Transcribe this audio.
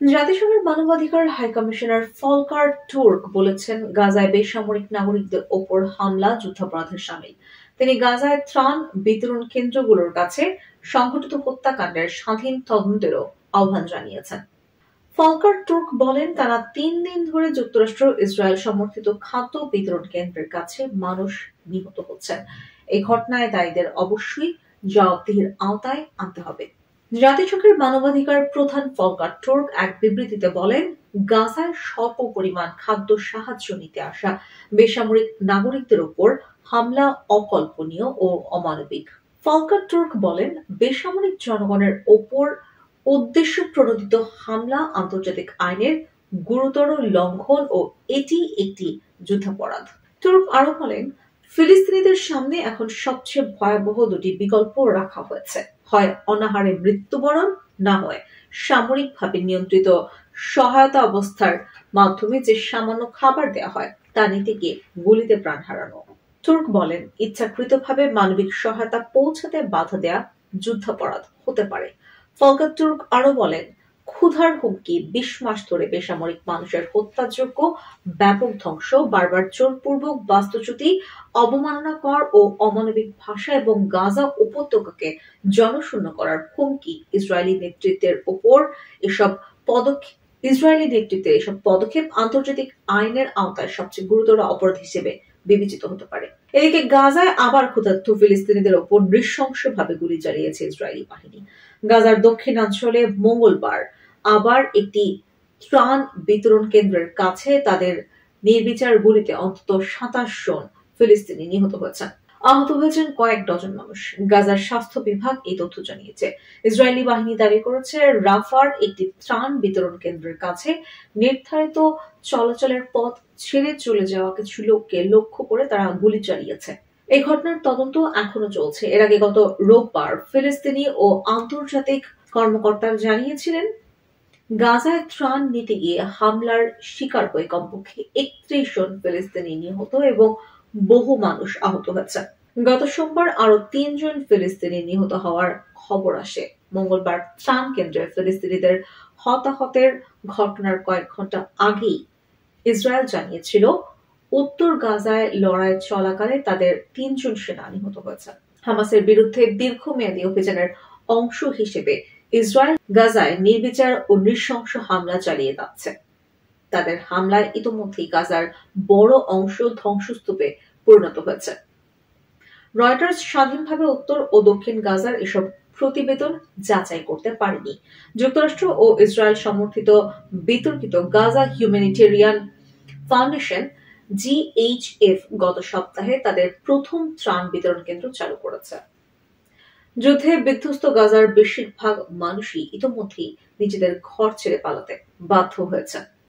জাতিসংঘের মানবাধিকার high commissioner Falkirk Turk বলেছেন, গাজায় বেসামরিক নাগরিকদের ওপর হামলা যুদ্ধাপরাধের শামিল। তিনি গাজায় ত্রাণ বিতরণ কেন্দ্রগুলোর কাছে সংঘটিত হত্যাকাণ্ডের স্বাধীন তদন্তেরও আহ্বান জানিয়েছেন। ফলকার তুর্ক বলেন, টানা ৩ দিন ধরে যুক্তরাষ্ট্র ইসরায়েল সমর্থিত খাদ্য বিতরণ কেন্দ্রের কাছে মানুষ নিহত হচ্ছেন। এই ঘটনায় দায়ীদের অবশ্যই জবাবদিহির আওতায় আনতে হবে। জাতিসংঘের মানবাধিকার প্রধান ফলকার তুর্ক এক বিবৃতিতে বলেন, গাজায় স্বল্প পরিমাণ খাদ্য সাহায্য নিতে আসা বেসামরিক নাগরিকদের উপর হামলা অকল্পনীয় ও অমানবিক। ফলকার তুর্ক বলেন, বেসামরিক জনগণের ওপর উদ্দেশ্য প্রণোদিত হামলা আন্তর্জাতিক আইনের গুরুতর লঙ্ঘন ও এটি একটি যুদ্ধাপরাধ। তুর্ক আরো বলেন, ফিলিস্তিনিদের সামনে এখন সবচেয়ে ভয়াবহ দুটি বিকল্প রাখা হয়েছে, হয় অনাহারে মৃত্যুবরণ, না হয় সামরিকভাবে নিয়ন্ত্রিত সহায়তা অবস্থার মাধ্যমে যে সামান্য খাবার দেওয়া হয় তা নিতে গিয়ে গুলিতে প্রাণ হারানো। তুর্ক বলেন, ইচ্ছাকৃতভাবে মানবিক সহায়তা পৌঁছাতে বাধা দেয়া যুদ্ধাপরাধ হতে পারে। ফলকার তুর্ক আরো বলেন, ক্ষুধার হুমকি, ২০ মাস ধরে বেসামরিক মানুষের হত্যাযোগ্য ব্যাপক ধ্বংস, বারবার জোরপূর্বক বাস্তুচ্যুতি, অবমাননাকর ও অমানবিক ভাষা এবং গাজা উপত্যকাকে জনশূন্য করার হুমকি ইসরায়েলি নেতৃত্বের এসব পদক্ষেপ আন্তর্জাতিক আইনের আওতায় সবচেয়ে গুরুতর অপরাধ হিসেবে বিবেচিত হতে পারে। এদিকে গাজায় আবার ক্ষুধার্ত ফিলিস্তিনিদের ওপর নৃশংসভাবে গুলি চালিয়েছে ইসরায়েলি বাহিনী। গাজার দক্ষিণাঞ্চলে মঙ্গলবার আবার একটি ত্রাণ বিতরণ কেন্দ্রের কাছে তাদের নির্বিচার গুলিতে অন্তত ২৭ জন ফিলিস্তিনি নিহত হয়েছেন। আহত হয়েছেন কয়েক ডজন মানুষ। গাজার স্বাস্থ্য বিভাগ এই তথ্য জানিয়েছে। ইসরায়েলি বাহিনী দাবি করেছে, রাফার একটি ত্রাণ বিতরণ কেন্দ্রের কাছে নির্ধারিত চলাচলের পথ ছেড়ে চলে যাওয়া কিছু লোককে লক্ষ্য করে তারা গুলি চালিয়েছে। এই ঘটনার তদন্ত এখনো চলছে। এর আগে গত রোববার ফিলিস্তিনি ও আন্তর্জাতিক কর্মকর্তারা জানিয়েছিলেন, গাজায় ত্রাণ নিতে গিয়ে হামলার শিকার হয়ে কমপক্ষে ৩১ জন ফিলিস্তিনি নিহত এবং বহু মানুষ আহত হয়েছে। গত সোমবার আরো ৩ জন ফিলিস্তিনি নিহত হওয়ার খবর আসে। মঙ্গলবার ত্রাণ কেন্দ্রে ফিলিস্তিনিদের হতাহতের ঘটনার কয়েক ঘন্টা আগেই ইসরায়েল জানিয়েছিল, উত্তর গাজায় লড়াই চলাকালে তাদের ৩ জন সেনা নিহত হয়েছে। হামাসের বিরুদ্ধে দীর্ঘমেয়াদী অভিযানের অংশ হিসেবে ইসরায়েল গাজায় নির্বিচার ও নৃশংস হামলা চালিয়ে যাচ্ছে। তাদের হামলায় ইতোমধ্যেই গাজার বড় অংশ ধ্বংসস্তূপে পরিণত হয়েছে। রয়টার্স স্বাধীনভাবে উত্তর ও দক্ষিণ গাজার এসব প্রতিবেদন যাচাই করতে পারেনি। যুক্তরাষ্ট্র ও ইসরায়েল সমর্থিত বিতর্কিত গাজা হিউম্যানিটেরিয়ান ফাউন্ডেশন GHF গত সপ্তাহে তাদের প্রথম ত্রাণ বিতরণ কেন্দ্র চালু করেছে। যুদ্ধে বিধ্বস্ত গাজার বেশিরভাগ মানুষই ইতোমধ্যেই নিজেদের ঘর ছেড়ে পালাতে বাধ্য হয়েছে।